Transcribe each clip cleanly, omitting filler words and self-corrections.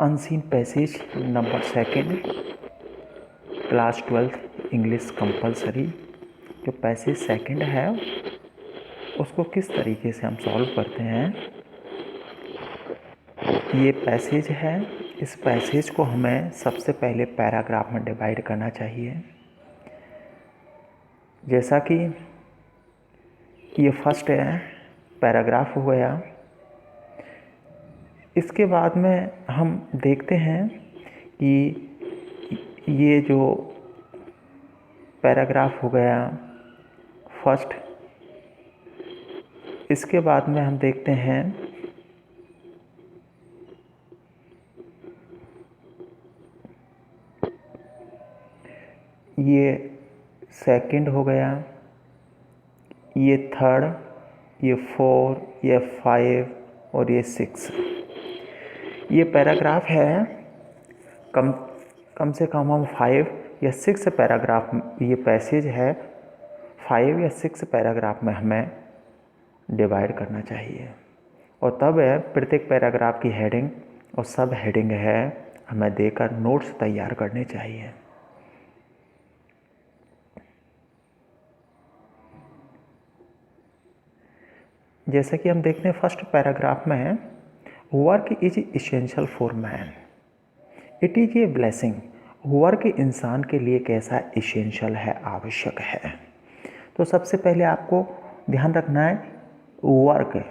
Unseen passage number second, class 12 English compulsory. जो passage second है उसको किस तरीके से हम सॉल्व करते हैं, ये पैसेज है। इस पैसेज को हमें सबसे पहले पैराग्राफ में डिवाइड करना चाहिए। जैसा कि ये फर्स्ट है, पैराग्राफ हो गया। इसके बाद में हम देखते हैं कि ये जो पैराग्राफ हो गया फर्स्ट, इसके बाद में हम देखते हैं ये सेकंड हो गया, ये थर्ड, ये 4, ये 5 और ये 6। ये पैराग्राफ है। कम से कम हम 5 या 6 पैराग्राफ, ये पैसेज है 5 या 6 पैराग्राफ में हमें डिवाइड करना चाहिए। और तब है प्रत्येक पैराग्राफ की हेडिंग और सब हेडिंग है हमें देकर नोट्स तैयार करने चाहिए। जैसे कि हम देखते हैं फर्स्ट पैराग्राफ में है, work is essential for man, it is a blessing. Work इंसान के लिए कैसा इसेंशियल है, आवश्यक है। तो सबसे पहले आपको ध्यान रखना है वर्क,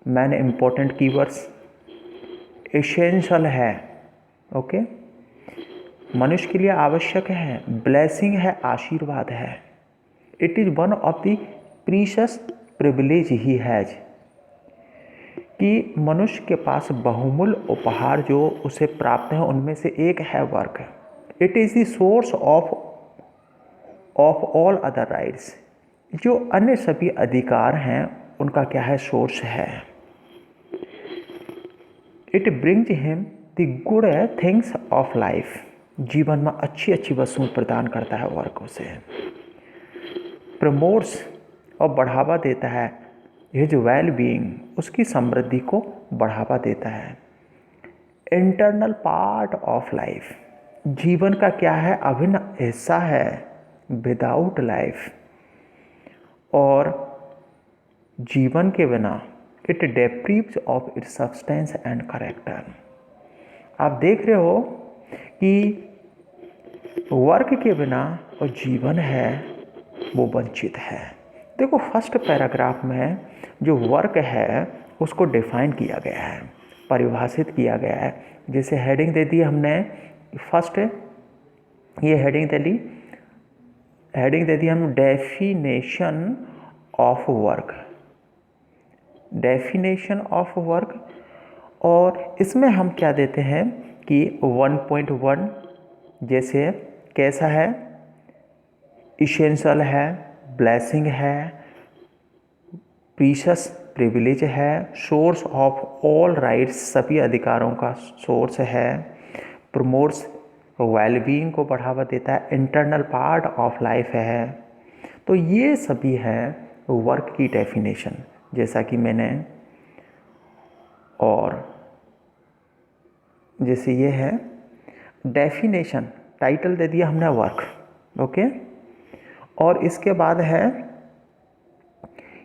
मैंने इम्पोर्टेंट कीवर्ड्स, इसेंशियल है, ओके, मनुष्य के लिए आवश्यक है, ब्लेसिंग है, आशीर्वाद है, it is one of the precious privilege he has, कि मनुष्य के पास बहुमूल्य उपहार जो उसे प्राप्त हैं उनमें से एक है work. It is the source of all other rights, जो अन्य सभी अधिकार हैं उनका क्या है, सोर्स है। It brings him the good things of life, जीवन में अच्छी अच्छी वस्तुएं प्रदान करता है वर्क उसे। प्रमोट्स और बढ़ावा देता है हिज वेल बीइंग, उसकी समृद्धि को बढ़ावा देता है। इंटरनल पार्ट ऑफ लाइफ, जीवन का क्या है, अभिन्न हिस्सा है, विदाउट लाइफ, और जीवन के बिना it deprives of its substance and character. आप देख रहे हो कि वर्क के बिना और जीवन है वो वंचित है। देखो फर्स्ट पैराग्राफ में जो वर्क है उसको डिफाइन किया गया है, परिभाषित किया गया है। जैसे हेडिंग दे दी हमने, फर्स्ट ये हेडिंग दे दी हम definition of work, definition of work. और इसमें हम क्या देते हैं कि 1.1 जैसे कैसा है, इसेंशियल है, ब्लेसिंग है, प्रीशियस प्रिविलेज है, सोर्स ऑफ ऑल राइट्स, सभी अधिकारों का सोर्स है, प्रमोट्स वेलबीइंग को बढ़ावा देता है, इंटरनल पार्ट ऑफ लाइफ है। तो ये सभी है वर्क की डेफिनेशन, जैसा कि मैंने, और जैसे ये है डेफिनेशन, टाइटल दे दिया हमने वर्क, ओके। और इसके बाद है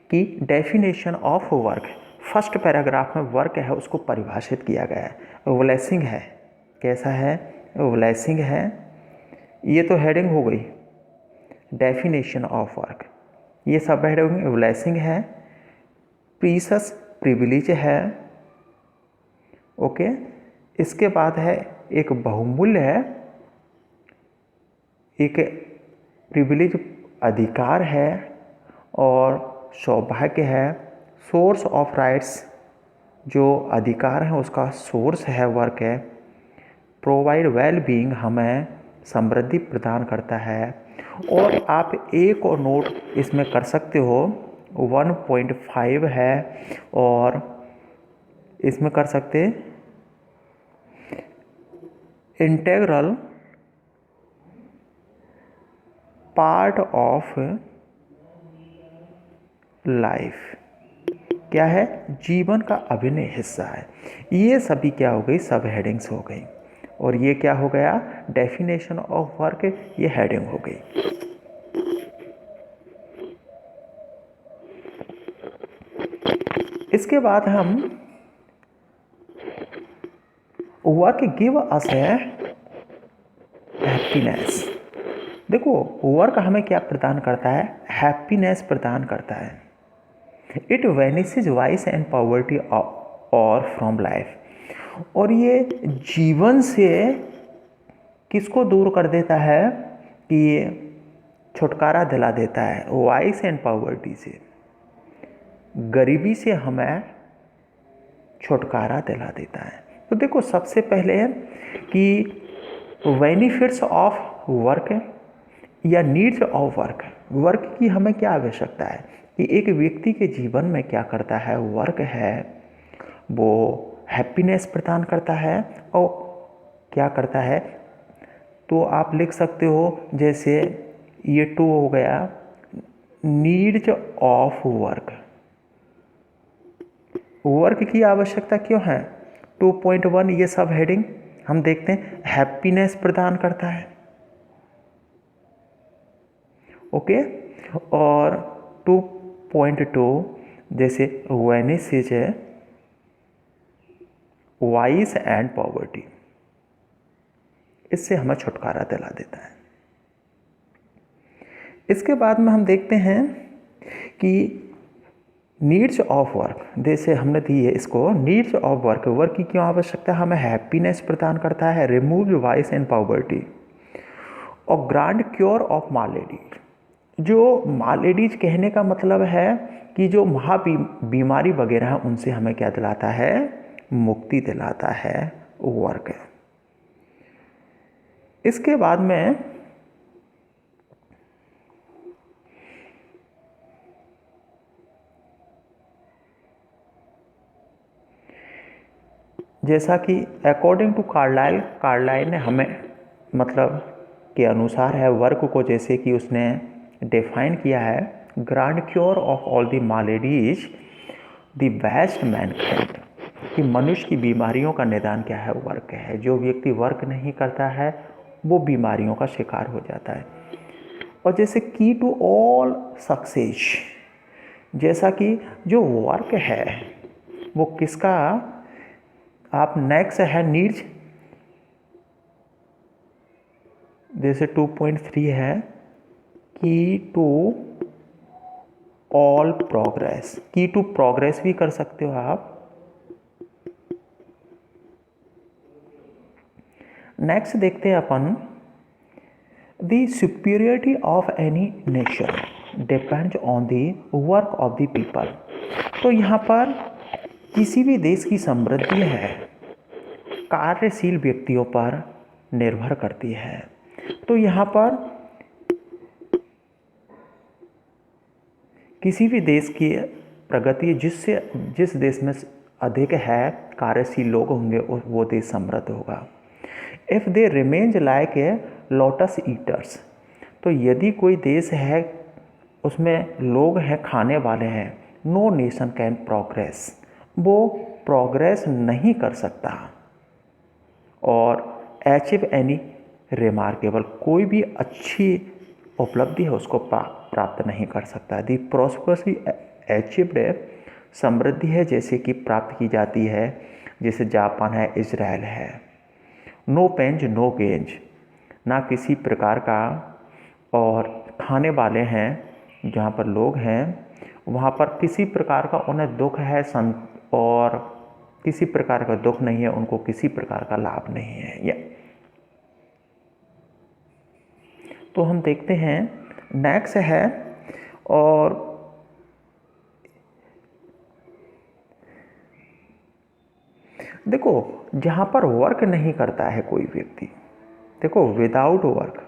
कि definition of work, first paragraph में वर्क है उसको परिभाषित किया गया है। ब्लेसिंग है, कैसा है, ब्लेसिंग है, ये तो हेडिंग हो गई डेफिनेशन ऑफ वर्क, ये सब हेडिंग ब्लेसिंग है, प्रीशियस प्रिविलेज है, ओके। इसके बाद है एक बहुमूल्य है, एक प्रिविलेज अधिकार है, और सौभाग्य है, सोर्स ऑफ राइट्स, जो अधिकार है उसका सोर्स है वर्क है, प्रोवाइड वेल बीइंग, हमें समृद्धि प्रदान करता है। और आप एक और नोट इसमें कर सकते हो, 1.5 है, और इसमें कर सकते इंटेग्रल पार्ट ऑफ लाइफ, क्या है, जीवन का अभिन्न हिस्सा है। ये सभी क्या हो गई, सब हेडिंग्स हो गई। और ये क्या हो गया, डेफिनेशन ऑफ वर्क, ये हेडिंग हो गई। इसके बाद हम वर्क गिव अस है हैप्पीनेस। देखो वर्क हमें क्या प्रदान करता है, हैप्पीनेस प्रदान करता है। इट वेनिसेज वाइस एंड पॉवर्टी और फ्रॉम लाइफ। और ये जीवन से किसको दूर कर देता है, कि ये छुटकारा दिला देता है, वाइस एंड पॉवर्टी से, गरीबी से हमें छुटकारा दिला देता है। तो देखो सबसे पहले कि बेनिफिट्स ऑफ वर्क या नीड्स ऑफ वर्क, वर्क की हमें क्या आवश्यकता है, कि एक व्यक्ति के जीवन में क्या करता है, वर्क है वो हैप्पीनेस प्रदान करता है। और क्या करता है, तो आप लिख सकते हो जैसे ये 2 हो गया, नीड्स ऑफ वर्क, वर्क की आवश्यकता क्यों है। 2.1 ये सब हेडिंग हम देखते हैं, हैप्पीनेस प्रदान करता है, ओके। और 2.2 जैसे वेनिसेज है वाइस एंड पॉवर्टी, इससे हमें छुटकारा दिला देता है। इसके बाद में हम देखते हैं कि नीड्स ऑफ वर्क, जैसे हमने दी है इसको नीड्स ऑफ वर्क, वर्क की क्यों आवश्यकता है, हमें हैप्पीनेस प्रदान करता है, रिमूव वाइस एंड पॉवर्टी, और ग्रांड क्योर ऑफ मालेडीज। जो मालेडीज कहने का मतलब है कि जो बीमारी वगैरह है उनसे हमें क्या दिलाता है, मुक्ति दिलाता है वर्क। इसके बाद में जैसा कि अकॉर्डिंग टू कार्लाइल ने हमें मतलब के अनुसार है वर्क को, जैसे कि उसने डिफाइन किया है, grand cure of all the maladies the best mankind, कि मनुष्य की बीमारियों का निदान क्या है, वर्क है। जो व्यक्ति वर्क नहीं करता है वो बीमारियों का शिकार हो जाता है। और जैसे की टू ऑल सक्सेस, जैसा कि जो वर्क है वो किसका, आप नेक्स्ट है नीड्स, जैसे 2.3 है key to all progress, key to progress भी कर सकते हो आप। नेक्स्ट देखते हैं अपन, the superiority of any nation depends on the work of the people. तो यहाँ पर किसी भी देश की समृद्धि है कार्यशील व्यक्तियों पर निर्भर करती है। तो यहाँ पर किसी भी देश की प्रगति, जिस देश में अधिक है कार्यशील लोग होंगे वो देश समृद्ध होगा। If they remains like a lotus eaters, तो यदि कोई देश है उसमें लोग हैं खाने वाले हैं, नो नेशन कैन प्रोग्रेस, वो प्रोग्रेस नहीं कर सकता। और अचीव एनी रिमार्केबल, कोई भी अच्छी उपलब्धि है उसको प्राप्त नहीं कर सकता। दी प्रॉस्पेरिटी अचीव्ड, समृद्धि है जैसे कि प्राप्त की जाती है, जैसे जापान है, इजराइल है। नो पेंज नो गेंज, ना किसी प्रकार का, और खाने वाले हैं जहाँ पर लोग हैं वहाँ पर किसी प्रकार का उन्हें दुख है और किसी प्रकार का दुख नहीं है, उनको किसी प्रकार का लाभ नहीं है। तो हम देखते हैं नेक्स्ट है, और देखो जहाँ पर वर्क नहीं करता है कोई व्यक्ति, देखो विदाउट वर्क,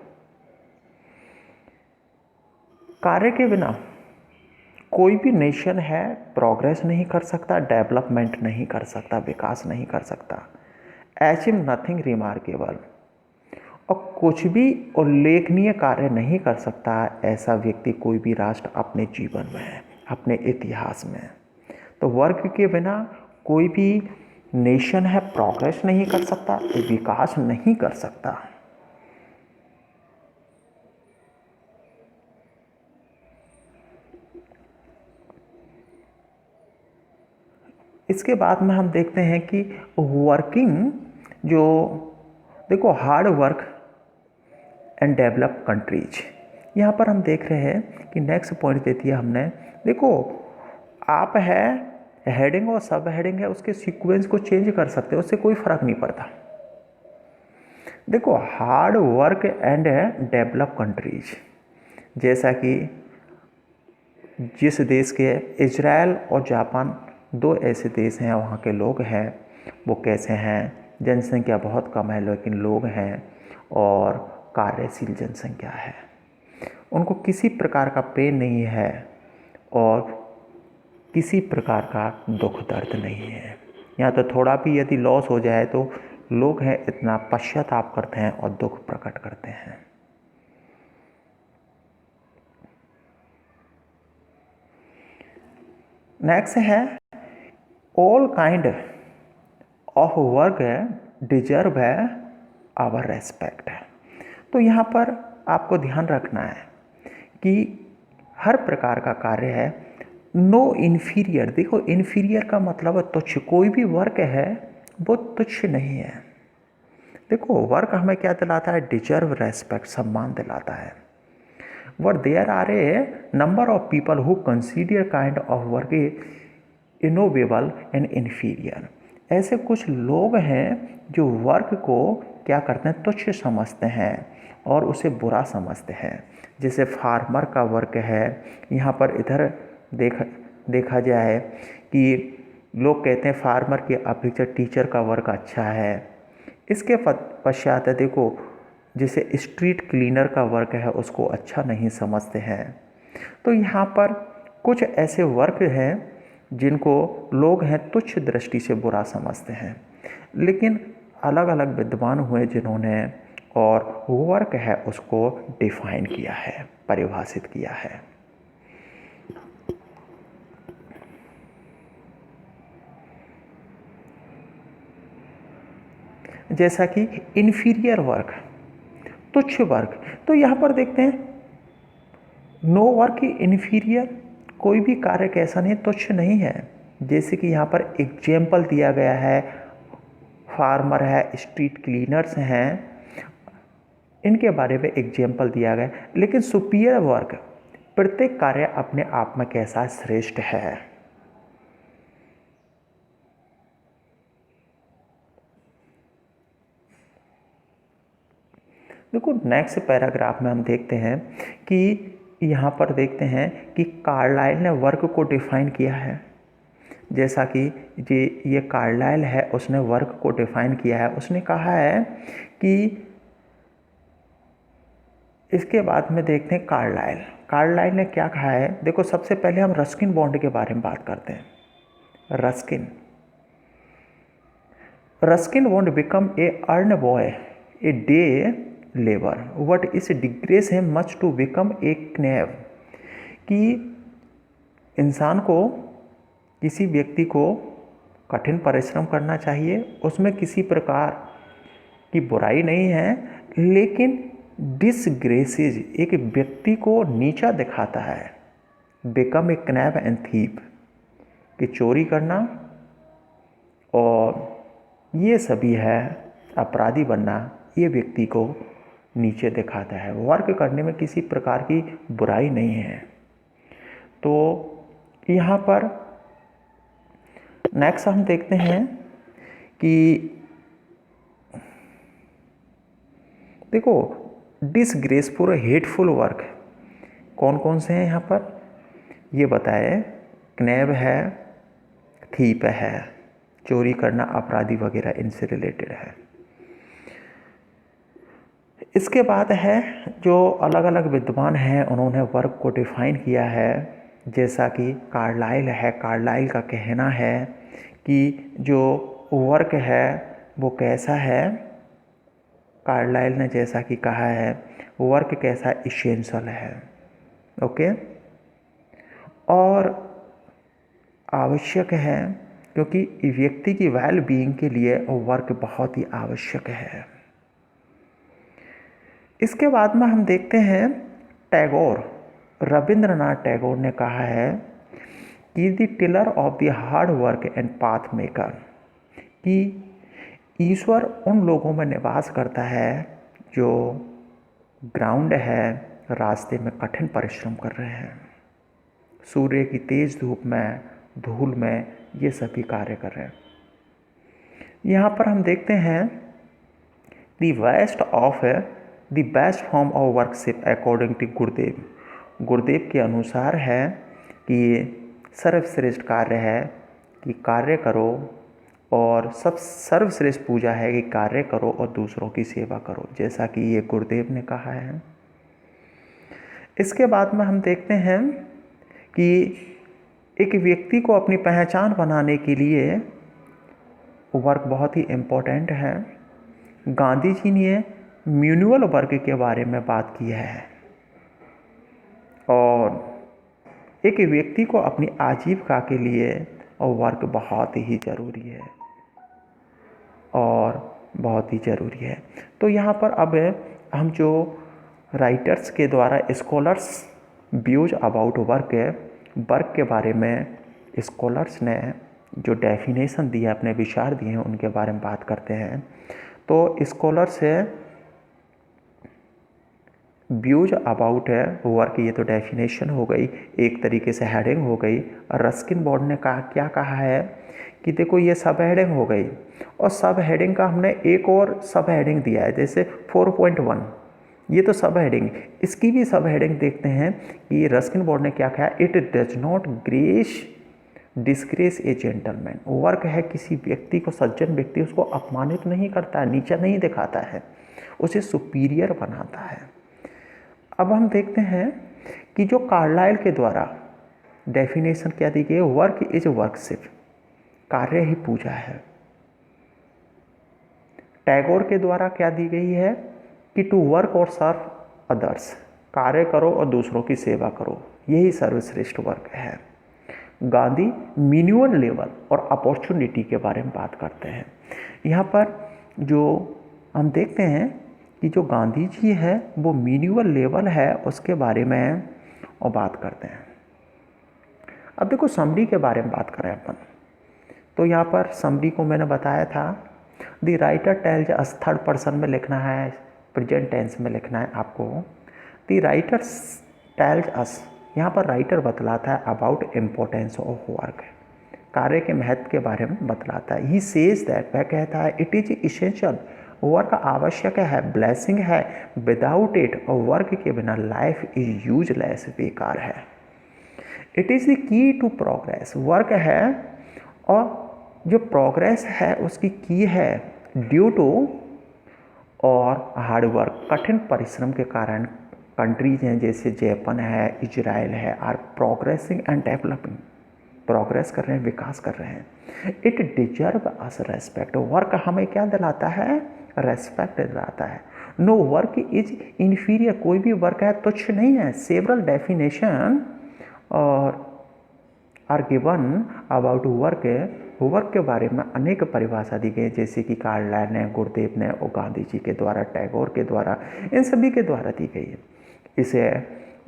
कार्य के बिना कोई भी नेशन है प्रोग्रेस नहीं कर सकता, डेवलपमेंट नहीं कर सकता, विकास नहीं कर सकता। अचीव नथिंग रिमार्केबल, और कुछ भी उल्लेखनीय कार्य नहीं कर सकता ऐसा व्यक्ति कोई भी राष्ट्र अपने जीवन में, अपने इतिहास में। तो वर्क के बिना कोई भी नेशन है प्रोग्रेस नहीं कर सकता, विकास नहीं कर सकता। इसके बाद में हम देखते हैं कि वर्किंग जो देखो hard work and develop countries, यहाँ पर हम देख रहे हैं कि नेक्स्ट पॉइंट दे दिया हमने। देखो आप है हेडिंग और सब हेडिंग है, उसके सीक्वेंस को चेंज कर सकते हो, उससे कोई फर्क नहीं पड़ता। देखो hard work and develop countries, जैसा कि जिस देश के इजराइल और जापान दो ऐसे देश हैं, वहाँ के लोग हैं वो कैसे हैं, जनसंख्या बहुत कम है लेकिन लोग हैं और कार्यशील जनसंख्या है, उनको किसी प्रकार का पेन नहीं है और किसी प्रकार का दुख दर्द नहीं है। यहाँ तो थोड़ा भी यदि लॉस हो जाए तो लोग हैं इतना पश्चाताप करते हैं और दुख प्रकट करते हैं। नेक्स्ट है all kind of work deserve है आवर रेस्पेक्ट। तो यहाँ पर आपको ध्यान रखना है कि हर प्रकार का कार्य है, नो इन्फीरियर। देखो इन्फीरियर का मतलब है तुच्छ, कोई भी वर्क है वो तुच्छ नहीं है। देखो वर्क हमें क्या दिलाता है, डिजर्व रेस्पेक्ट, सम्मान दिलाता है। But there are a number of people who consider kind of work ignoble and inferior. ऐसे कुछ लोग हैं जो वर्क को क्या करते हैं, तुच्छ समझते हैं और उसे बुरा समझते हैं। जैसे फार्मर का वर्क है, यहाँ पर इधर देखा जाए कि लोग कहते हैं फार्मर की अपेक्षा टीचर का वर्क अच्छा है। इसके पश्चात देखो जैसे स्ट्रीट क्लीनर का वर्क है उसको अच्छा नहीं समझते हैं। तो यहाँ पर कुछ ऐसे वर्क हैं जिनको लोग हैं तुच्छ दृष्टि से बुरा समझते हैं, लेकिन अलग अलग विद्वान हुए जिन्होंने और वर्क है उसको डिफाइन किया है, परिभाषित किया है। जैसा कि इन्फीरियर वर्क, तुच्छ वर्क, तो यहाँ पर देखते हैं नो वर्क इन्फीरियर, कोई भी कार्य कैसा नहीं, तुच्छ नहीं है। जैसे कि यहाँ पर एग्जाम्पल दिया गया है, फार्मर है, स्ट्रीट क्लीनर्स हैं, इनके बारे में एग्जाम्पल दिया गया। लेकिन सुपीरियर वर्क, प्रत्येक कार्य अपने आप में कैसा श्रेष्ठ है। देखो नेक्स्ट पैराग्राफ में हम देखते हैं कि यहाँ पर देखते हैं कि कार्लाइल ने वर्क को डिफाइन किया है। जैसा कि ये कार्लाइल है, उसने वर्क को डिफाइन किया है। उसने कहा है कि इसके बाद में देखते हैं कार्लाइल ने क्या कहा है। देखो सबसे पहले हम रस्किन बॉन्ड के बारे में बात करते हैं। Ruskin bond become a earn boy a day labour what इस डिग्रेस है मच टू बिकम ए क्नेव, कि इंसान को, किसी व्यक्ति को कठिन परिश्रम करना चाहिए, उसमें किसी प्रकार की बुराई नहीं है, लेकिन डिसग्रेसेज एक व्यक्ति को नीचा दिखाता है। बिकम ए क्नैब एंड थीप, कि चोरी करना और ये सभी है, अपराधी बनना, ये व्यक्ति को नीचे दिखाता है। वर्क करने में किसी प्रकार की बुराई नहीं है। तो यहाँ पर नेक्स्ट हम देखते हैं कि देखो डिसग्रेसफुल हेटफुल वर्क कौन कौन से हैं यहाँ पर ये बताए। क्नैब है, थीप है, चोरी करना, अपराधी वगैरह इनसे रिलेटेड है। इसके बाद है जो अलग अलग विद्वान हैं उन्होंने वर्क को डिफाइन किया है। जैसा कि कार्लाइल है, कार्लाइल का कहना है कि जो वर्क है वो कैसा है। कार्लाइल ने जैसा कि कहा है वर्क कैसा इसेंशियल है, ओके। और आवश्यक है, क्योंकि व्यक्ति की वेल बीइंग के लिए वर्क बहुत ही आवश्यक है। इसके बाद में हम देखते हैं टैगोर, रविंद्रनाथ टैगोर ने कहा है कि the tiller of the hard work and path maker, कि ईश्वर उन लोगों में निवास करता है जो ग्राउंड है, रास्ते में कठिन परिश्रम कर रहे हैं, सूर्य की तेज धूप में, धूल में ये सभी कार्य कर रहे हैं। यहाँ पर हम देखते हैं the best form of worship according to Gurudev. Gurudev के अनुसार है कि ये सर्वश्रेष्ठ कार्य है कि कार्य करो, और सब सर्वश्रेष्ठ पूजा है कि कार्य करो और दूसरों की सेवा करो, जैसा कि ये गुरुदेव ने कहा है। इसके बाद में हम देखते हैं कि एक व्यक्ति को अपनी पहचान बनाने के लिए वर्क बहुत ही इम्पोर्टेंट है। गांधी जी ने म्यूनुअल वर्क के बारे में बात की है, और एक व्यक्ति को अपनी आजीविका के लिए वर्क बहुत ही ज़रूरी है और बहुत ही ज़रूरी है। तो यहाँ पर अब हम जो राइटर्स के द्वारा स्कॉलर्स व्यूज अबाउट वर्क के बारे में स्कॉलर्स ने जो डेफिनेशन दिया, अपने विचार दिए हैं, उनके बारे में बात करते हैं। तो स्कॉलर्स व्यूज अबाउट वर्क, ये तो डेफिनेशन हो गई, एक तरीके से हेडिंग हो गई। रस्किन बॉर्ड ने क्या कहा है कि देखो ये सब हेडिंग हो गई, और सब हेडिंग का हमने एक और सब हेडिंग दिया है, जैसे 4.1, ये तो सब हेडिंग, इसकी भी सब हेडिंग देखते हैं कि रस्किन बॉर्ड ने क्या कहा। It does not disgrace A gentleman. Work है किसी व्यक्ति को, सज्जन व्यक्ति, उसको अपमानित नहीं करता है, नीचा नहीं दिखाता है, उसे सुपीरियर बनाता है। अब हम देखते हैं कि जो कार्लाइल के द्वारा डेफिनेशन क्या दी गई है, वर्क इज वर्कशिप, कार्य ही पूजा है। टैगोर के द्वारा क्या दी गई है कि टू वर्क और सर्व अदर्स, कार्य करो और दूसरों की सेवा करो, यही सर्वश्रेष्ठ वर्क है। गांधी मिनिमल लेवल और अपॉर्चुनिटी के बारे में बात करते हैं। यहाँ पर जो हम देखते हैं कि जो गांधी जी है वो मिनिमल लेवल है, उसके बारे में और बात करते हैं। अब देखो समरी के बारे में बात करें अपन, तो यहाँ पर समरी को मैंने बताया था, the writer tells us, third person में लिखना है, प्रेजेंट टेंस में लिखना है आपको। द राइटर टेल्स अस, यहाँ पर राइटर बतलाता है अबाउट इम्पोर्टेंस ऑफ वर्क, कार्य के महत्व के बारे में बतलाता है। ही सेज दैट, वह कहता है, इट इज इसेंशियल, वर्क आवश्यक है, ब्लेसिंग है, विदाउट इट, और वर्क के बिना लाइफ इज यूजलेस, बेकार है। It is the key to progress, work है और जो प्रोग्रेस है उसकी की है ड्यू टू और हार्ड वर्क, कठिन परिश्रम के कारण कंट्रीज हैं जैसे जापान है, इजराइल है, are progressing and developing, progress कर रहे हैं, विकास कर रहे हैं। It deserve us respect, work हमें क्या दिलाता है, रेस्पेक्ट दिलाता है। नो वर्क इज इन्फीरियर, कोई भी वर्क है तुच्छ नहीं है। सेवरल डेफिनेशन और आर गिवन अबाउट वर्क के बारे में अनेक परिभाषा दी गई, जैसे कि कार्लाइल ने, गुरुदेव ने और गांधी जी के द्वारा, टैगोर के द्वारा, इन सभी के द्वारा दी गई है। इसे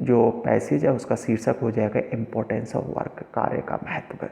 जो पैसेज है उसका शीर्षक हो जाएगा इम्पोर्टेंस ऑफ वर्क, कार्य का महत्व।